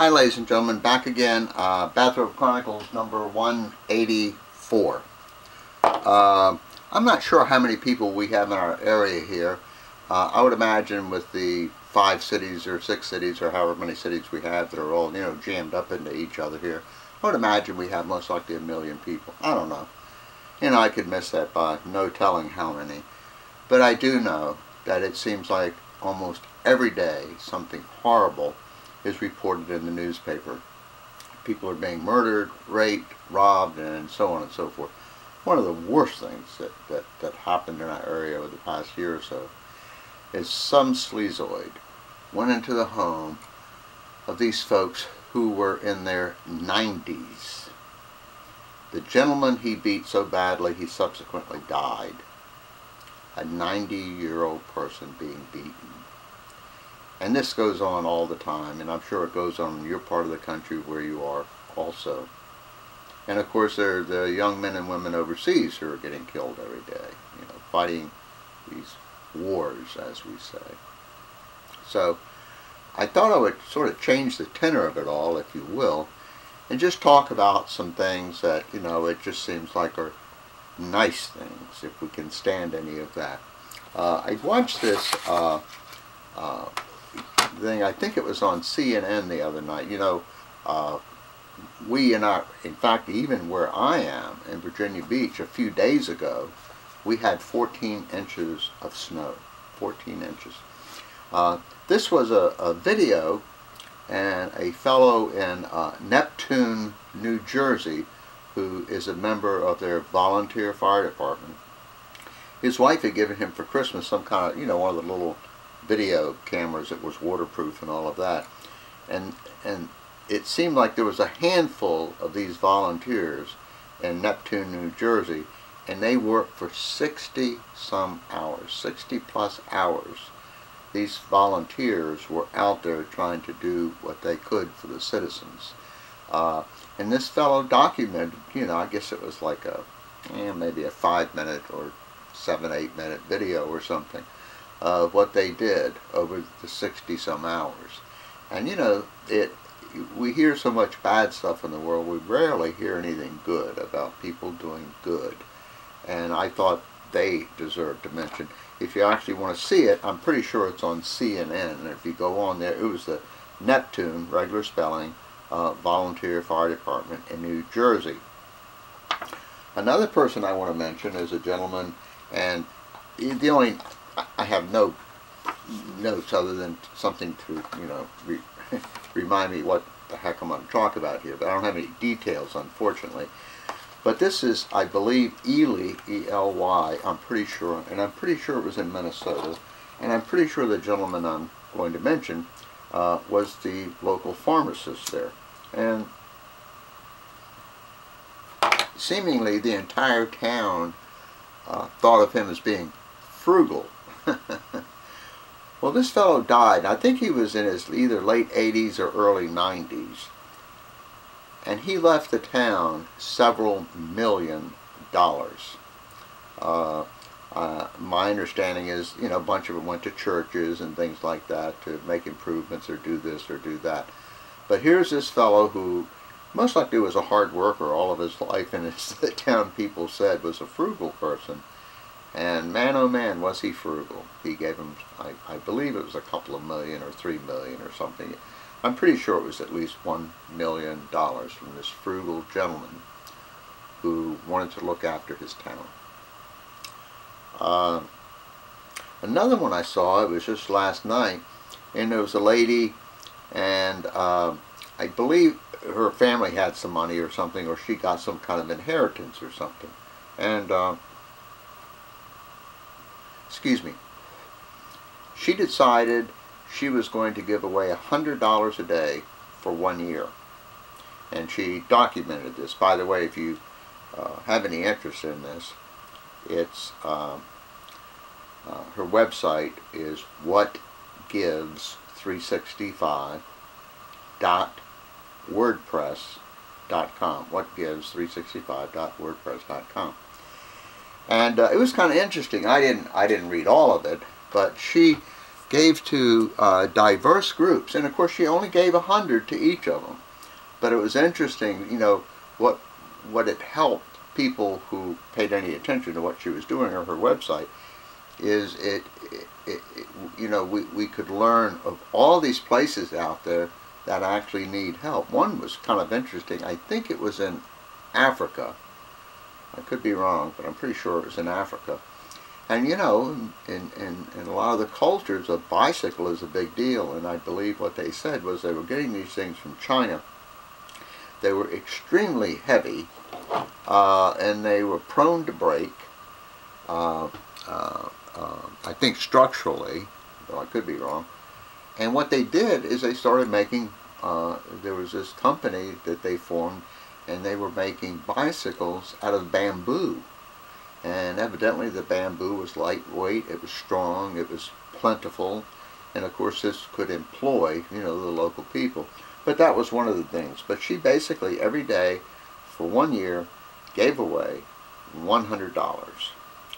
Hi ladies and gentlemen, back again, Bathrobe Chronicles number 184. I'm not sure how many people we have in our area here. I would imagine with the 5 cities or 6 cities or however many cities we have that are all, jammed up into each other here, I would imagine we have most likely 1 million people. I don't know. I could miss that by no telling how many. But I do know that it seems like almost every day something horrible is reported in the newspaper. People are being murdered, raped, robbed, and so on and so forth. One of the worst things that happened in our area over the past year or so is some sleazoid went into the home of these folks who were in their 90s. The gentleman he beat so badly he subsequently died. A 90-year-old person being beaten. And this goes on all the time, and I'm sure it goes on in your part of the country where you are also. And of course there are the young men and women overseas who are getting killed every day, fighting these wars, as we say. So I thought I would sort of change the tenor of it all, if you will, and just talk about some things that, it just seems like are nice things, if we can stand any of that. I watched this thing, I think it was on CNN the other night. In fact, even where I am in Virginia Beach a few days ago, we had 14 inches of snow. 14 inches. This was a video, and a fellow in Neptune, New Jersey, who is a member of their volunteer fire department. His wife had given him for Christmas some kind of, one of the little video cameras that was waterproof and all of that. And it seemed like there was a handful of these volunteers in Neptune, New Jersey, and they worked for 60 some hours, 60 plus hours. These volunteers were out there trying to do what they could for the citizens. And this fellow documented, I guess it was like maybe a 5-minute or 7-8 minute video or something of what they did over the 60 some hours. And we hear so much bad stuff in the world, we rarely hear anything good about people doing good. And I thought they deserved to mention. If you actually want to see it, I'm pretty sure it's on CNN. And if you go on there, it was the Neptune, regular spelling, volunteer fire department in New Jersey. Another person I want to mention is a gentleman, and I have no notes other than something to, remind me what the heck I'm going to talk about here, but I don't have any details, unfortunately. But this is, I believe, Ely, E-L-Y, I'm pretty sure, and I'm pretty sure it was in Minnesota, and I'm pretty sure the gentleman I'm going to mention was the local pharmacist there. And seemingly the entire town thought of him as being frugal. Well, this fellow died. I think he was in his either late 80s or early 90s. And he left the town several $1 million. My understanding is, a bunch of it went to churches and things like that to make improvements or do this or do that. But here's this fellow who most likely was a hard worker all of his life, and as the town people said, was a frugal person. And man, oh man, was he frugal. He gave him, I believe it was a couple of million or $3 million or something. I'm pretty sure it was at least $1 million from this frugal gentleman who wanted to look after his town. Another one I saw, it was just last night, and there was a lady, and I believe her family had some money or something, or she got some kind of inheritance or something. And excuse me, she decided she was going to give away $100 a day for 1 year. And she documented this. By the way, if you have any interest in this, it's her website is whatgives365.wordpress.com. whatgives365.wordpress.com. And it was kind of interesting. I didn't read all of it, but she gave to diverse groups, and of course she only gave 100 to each of them. But it was interesting, you know, what it helped people who paid any attention to what she was doing on her website is you know, we could learn of all these places out there that actually need help. One was kind of interesting. I think it was in Africa. I could be wrong, but I'm pretty sure it was in Africa. And you know, in a lot of the cultures, a bicycle is a big deal, and I believe what they said was they were getting these things from China. They were extremely heavy, and they were prone to break, I think structurally, though I could be wrong. And what they did is they started making, there was this company that they formed, and they were making bicycles out of bamboo. And evidently the bamboo was lightweight, it was strong, it was plentiful, and of course this could employ, you know, the local people. But that was one of the things. But she basically every day for 1 year gave away $100.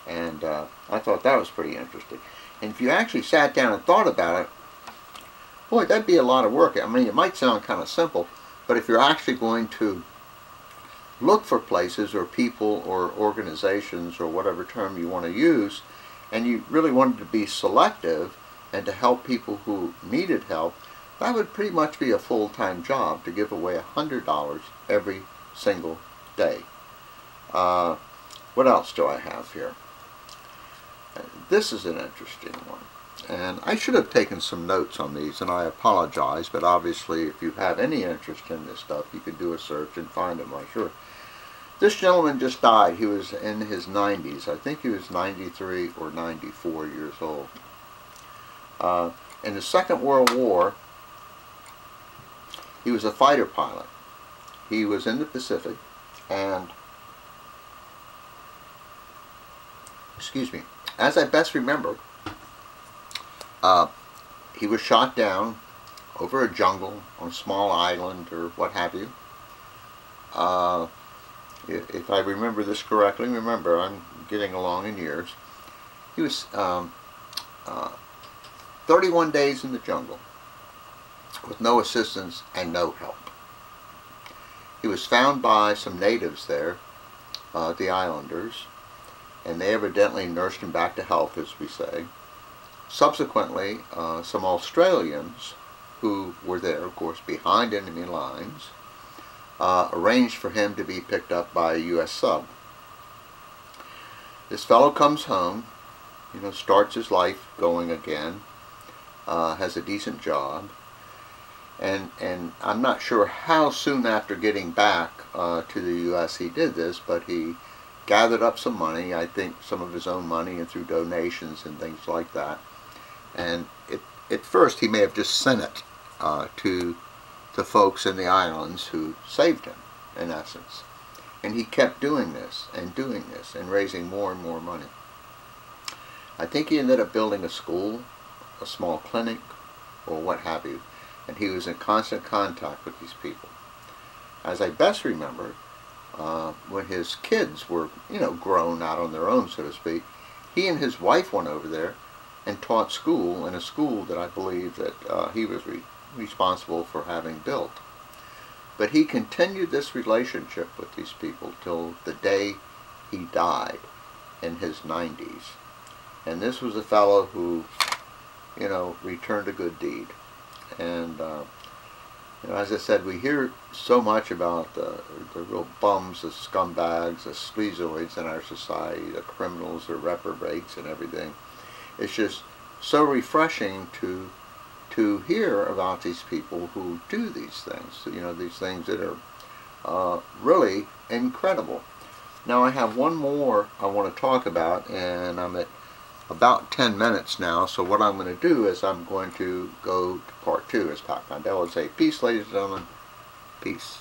And I thought that was pretty interesting. And if you actually sat down and thought about it, boy, that'd be a lot of work. I mean, it might sound kind of simple, but if you're actually going to look for places or people or organizations or whatever term you want to use, and you really wanted to be selective and to help people who needed help, that would pretty much be a full-time job to give away $100 every single day. What else do I have here? This is an interesting one. And I should have taken some notes on these, and I apologize, but obviously if you have any interest in this stuff, you can do a search and find them, I'm sure. This gentleman just died. He was in his 90s. I think he was 93 or 94 years old. In the Second World War, he was a fighter pilot. He was in the Pacific, and, excuse me, as I best remember, he was shot down over a jungle on a small island or what have you. If I remember this correctly, remember I'm getting along in years, he was 31 days in the jungle with no assistance and no help. He was found by some natives there, the islanders, and they evidently nursed him back to health, as we say. Subsequently, some Australians who were there, of course, behind enemy lines, arranged for him to be picked up by a U.S. sub. This fellow comes home, you know, starts his life going again, has a decent job, and I'm not sure how soon after getting back to the U.S. he did this, but he gathered up some money, I think some of his own money and through donations and things like that. And at first he may have just sent it to the folks in the islands who saved him, in essence. And he kept doing this and raising more and more money. I think he ended up building a school, a small clinic, or what have you. And he was in constant contact with these people. As I best remember, when his kids were, you know, grown out on their own, so to speak, he and his wife went over there and taught school in a school that I believe that he was responsible for having built. But he continued this relationship with these people till the day he died in his 90s. And this was a fellow who, you know, returned a good deed. And you know, as I said, we hear so much about the real bums, the scumbags, the sleazoids in our society, the criminals, the reprobates and everything. It's just so refreshing to hear about these people who do these things, you know, these things that are really incredible. Now I have one more I want to talk about, and I'm at about 10 minutes now, so what I'm going to do is I'm going to go to part 2, as Pat Condell would say. Peace, ladies and gentlemen. Peace.